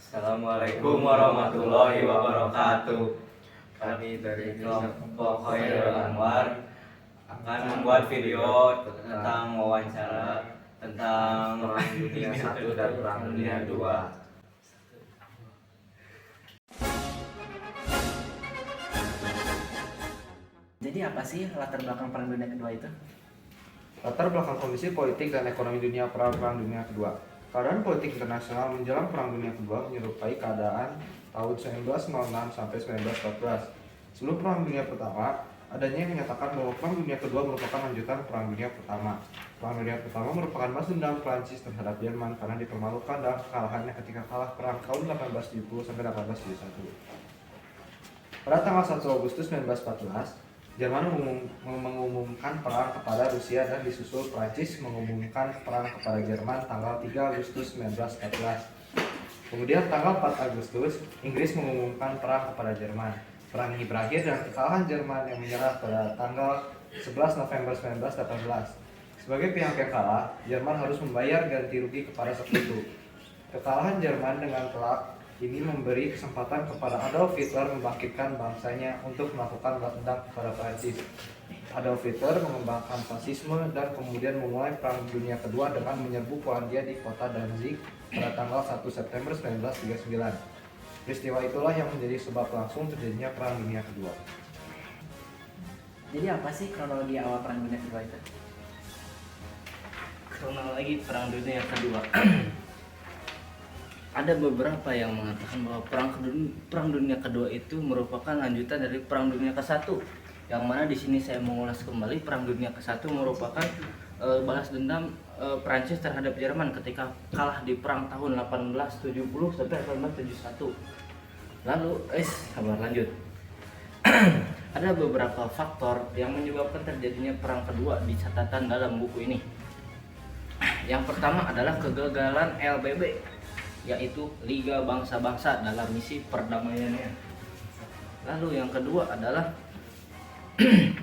Assalamualaikum warahmatullahi wabarakatuh. Kami dari kelompok Khairul Anwar akan membuat video tentang wawancara tentang Perang Dunia I dan Perang Dunia II. Jadi apa sih latar belakang Perang Dunia Kedua itu? Latar belakang kondisi politik dan ekonomi dunia Perang Dunia Kedua. Keadaan politik internasional menjelang Perang Dunia Kedua menyerupai keadaan tahun 1906 sampai 1914. Sebelum Perang Dunia Pertama, adanya yang menyatakan bahwa Perang Dunia Kedua merupakan lanjutan Perang Dunia Pertama. Perang Dunia Pertama merupakan balas dendam Prancis terhadap Jerman karena dipermalukan dalam kekalahannya ketika kalah perang tahun 1870 sampai 1871. Pada tanggal 1 Agustus 1914, Jerman mengumumkan perang kepada Rusia dan disusul Prancis mengumumkan perang kepada Jerman tanggal 3 Agustus 1914. Kemudian tanggal 4 Agustus, Inggris mengumumkan perang kepada Jerman. Perang ini berakhir dengan kekalahan Jerman yang menyerah pada tanggal 11 November 1918. Sebagai pihak yang kalah, Jerman harus membayar ganti rugi kepada sekutu. Kekalahan Jerman dengan telak ini memberi kesempatan kepada Adolf Hitler membangkitkan bangsanya untuk melakukan balas dendam kepada Prancis. Adolf Hitler mengembangkan fasisme dan kemudian memulai Perang Dunia Kedua dengan menyerbu Polandia di kota Danzig pada tanggal 1 September 1939. Peristiwa itulah yang menjadi sebab langsung terjadinya Perang Dunia Kedua. Jadi apa sih kronologi awal Perang Dunia Kedua itu? Kronologi Perang Dunia Kedua. Ada beberapa yang mengatakan bahwa Perang Dunia Kedua itu merupakan lanjutan dari Perang Dunia ke-1, yang mana di sini saya mengulas kembali Perang Dunia ke-1 merupakan balas dendam Prancis terhadap Jerman ketika kalah di perang tahun 1870 sampai 1871. Lalu sabar lanjut. Ada beberapa faktor yang menyebabkan terjadinya perang kedua di catatan dalam buku ini. Yang pertama adalah kegagalan LBB, yaitu Liga Bangsa-Bangsa dalam misi perdamaiannya. Lalu yang kedua adalah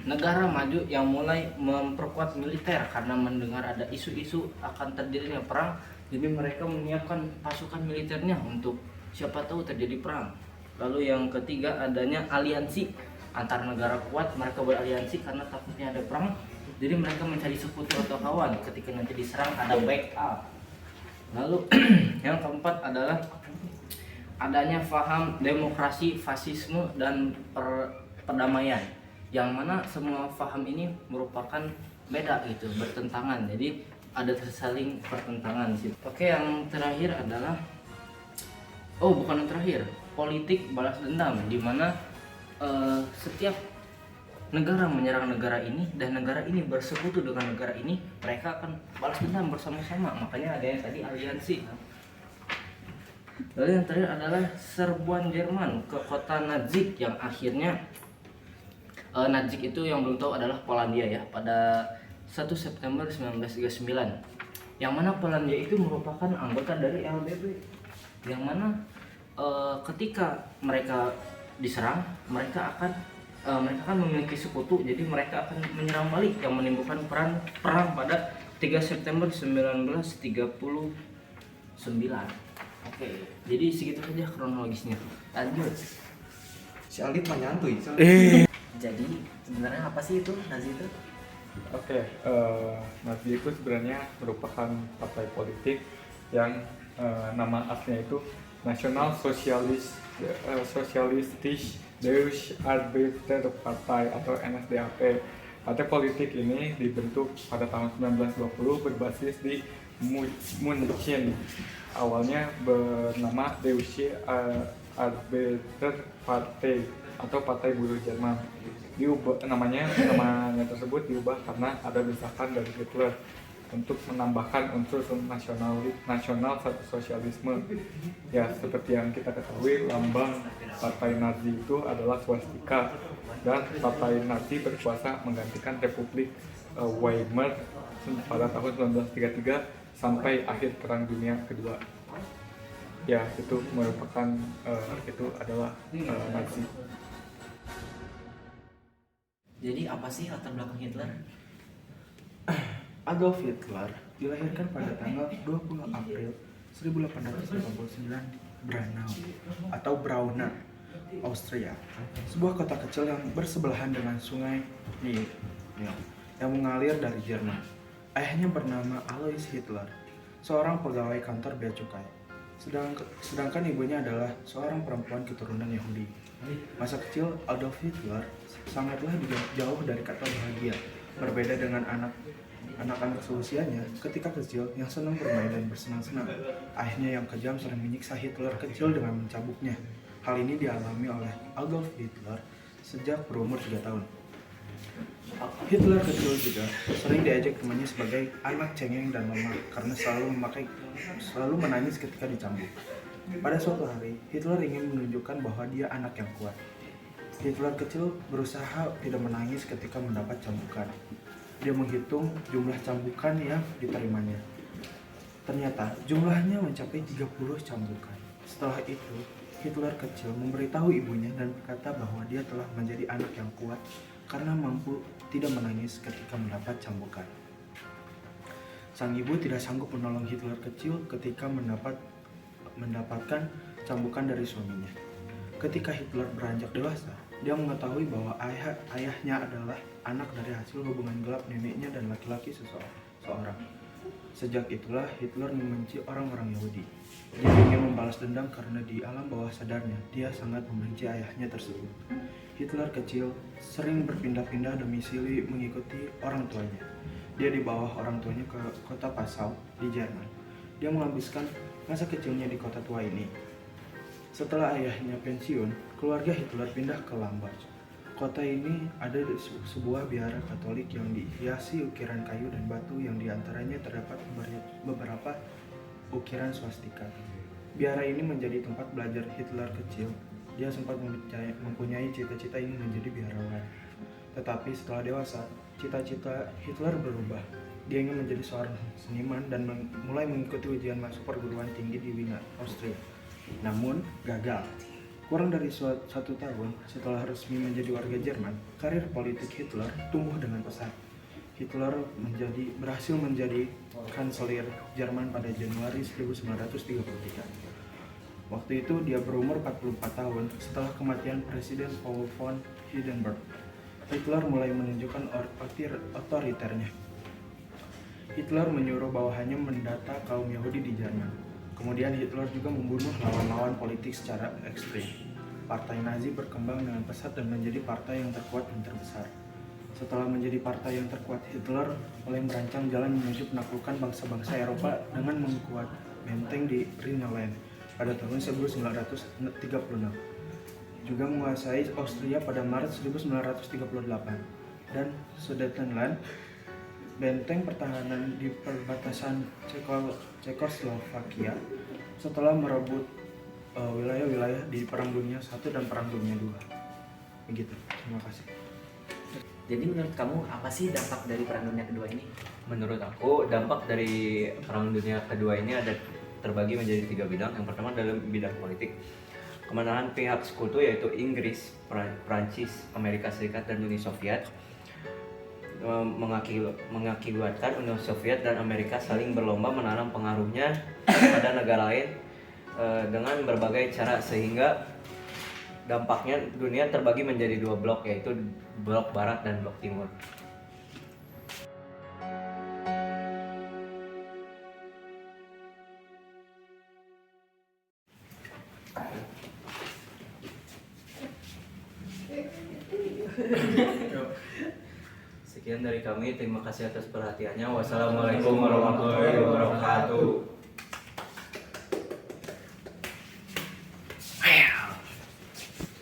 negara maju yang mulai memperkuat militer karena mendengar ada isu-isu akan terjadinya perang, jadi mereka menyiapkan pasukan militernya untuk siapa tahu terjadi perang. Lalu yang ketiga adanya aliansi antar negara kuat, mereka beraliansi karena takutnya ada perang, jadi mereka mencari sekutu atau kawan ketika nanti diserang ada backup. Lalu yang keempat adalah adanya paham demokrasi, fasisme, dan perdamaian, yang mana semua paham ini merupakan beda gitu, bertentangan, jadi ada saling pertentangan sih. Oke, yang terakhir adalah bukan yang terakhir, politik balas dendam, di mana setiap negara menyerang negara ini dan negara ini bersekutu dengan negara ini, mereka akan balas dendam bersama-sama, makanya ada yang tadi aliansi. Lalu yang terakhir adalah serbuan Jerman ke kota Danzig, yang akhirnya Danzig itu yang belum tahu adalah Polandia ya, pada 1 September 1939, yang mana Polandia itu merupakan anggota dari LBB, yang mana ketika mereka diserang, mereka akan memiliki sekutu, jadi mereka akan menyerang balik, yang menimbulkan perang pada 3 September 1939. Oke, jadi segitu saja kronologisnya. Lanjut. Si Alif mah nyantui. Jadi sebenarnya apa sih itu Nazi itu? Oke, Nazi itu sebenarnya merupakan partai politik yang nama aslinya itu National Socialistische Deutsche Arbeiterpartei atau NSDAP. Partai politik ini dibentuk pada tahun 1920 berbasis di Munchen. Awalnya bernama Deutsche Arbeiterpartei atau Partai Buruh Jerman. Namanya tersebut diubah karena ada desakan dari Hitler untuk menambahkan unsur nasional sosialisme. Ya, seperti yang kita ketahui, lambang partai Nazi itu adalah swastika, dan partai Nazi berkuasa menggantikan Republik Weimar pada tahun 1933 sampai akhir Perang Dunia Kedua. Ya, itu merupakan itu adalah Nazi. Jadi apa sih latar belakang Hitler? Adolf Hitler dilahirkan pada tanggal 20 April 1889 Braunau atau Brauna, Austria, sebuah kota kecil yang bersebelahan dengan sungai Nil yang mengalir dari Jerman. Ayahnya bernama Alois Hitler, seorang pegawai kantor bea cukai. Sedangkan ibunya adalah seorang perempuan keturunan Yahudi. Masa kecil Adolf Hitler sangatlah jauh dari kata bahagia. Berbeda dengan anak-anak seusianya ketika kecil yang senang bermain dan bersenang-senang. Ayahnya yang kejam sering menyiksa Hitler kecil dengan mencambuknya. Hal ini dialami oleh Adolf Hitler sejak berumur 3 tahun. Hitler kecil juga sering diejek temannya sebagai anak cengeng dan lemah karena selalu menangis ketika dicambuk. Pada suatu hari, Hitler ingin menunjukkan bahwa dia anak yang kuat. Hitler kecil berusaha tidak menangis ketika mendapat cambukan. Dia menghitung jumlah cambukan yang diterimanya. Ternyata jumlahnya mencapai 30 cambukan. Setelah itu, Hitler kecil memberitahu ibunya dan berkata bahwa dia telah menjadi anak yang kuat karena mampu tidak menangis ketika mendapat cambukan. Sang ibu tidak sanggup menolong Hitler kecil ketika mendapatkan cambukan dari suaminya. Ketika Hitler beranjak dewasa, dia mengetahui bahwa ayahnya adalah anak dari hasil hubungan gelap neneknya dan laki-laki seorang. Sejak itulah Hitler membenci orang-orang Yahudi. Dia ingin membalas dendam karena di alam bawah sadarnya dia sangat membenci ayahnya tersebut. Hitler kecil sering berpindah-pindah domisili mengikuti orang tuanya. Dia dibawa orang tuanya ke kota Passau di Jerman. Dia menghabiskan masa kecilnya di kota tua ini. Setelah ayahnya pensiun, keluarga Hitler pindah ke Lamberg. Kota ini ada sebuah biara Katolik yang dihiasi ukiran kayu dan batu yang diantaranya terdapat beberapa ukiran swastika. Biara ini menjadi tempat belajar Hitler kecil. Dia sempat mempunyai cita-cita ingin menjadi biarawan. Tetapi setelah dewasa, cita-cita Hitler berubah. Dia ingin menjadi seorang seniman dan mulai mengikuti ujian masuk perguruan tinggi di Wiener, Austria. Namun, gagal. Kurang dari 1 tahun setelah resmi menjadi warga Jerman, karir politik Hitler tumbuh dengan pesat. Hitler berhasil menjadi kanselir Jerman pada Januari 1933. Waktu itu dia berumur 44 tahun setelah kematian Presiden Paul von Hindenburg. Hitler mulai menunjukkan otoriternya. Hitler menyuruh bawahannya mendata kaum Yahudi di Jerman. Kemudian Hitler juga membunuh lawan-lawan politik secara ekstrim. Partai Nazi berkembang dengan pesat dan menjadi partai yang terkuat dan terbesar. Setelah menjadi partai yang terkuat, Hitler mulai merancang jalan menuju penaklukan bangsa-bangsa Eropa dengan membuat benteng di Rhineland pada tahun 1936. Juga menguasai Austria pada Maret 1938 dan Sudetenland, benteng pertahanan di perbatasan Cekoslovakia setelah merebut wilayah-wilayah di Perang Dunia I dan Perang Dunia II. Begitu. Terima kasih. Jadi menurut kamu apa sih dampak dari Perang Dunia Kedua ini? Menurut aku dampak dari Perang Dunia Kedua ini ada terbagi menjadi 3 bidang. Yang pertama dalam bidang politik. Kemenangan pihak sekutu yaitu Inggris, Prancis, Amerika Serikat, dan Uni Soviet mengakibatkan Uni Soviet dan Amerika saling berlomba menanam pengaruhnya pada negara lain dengan berbagai cara, sehingga dampaknya dunia terbagi menjadi 2 blok, yaitu blok barat dan blok timur. Sekian dari kami, terima kasih atas perhatiannya. Wassalamualaikum warahmatullahi wabarakatuh.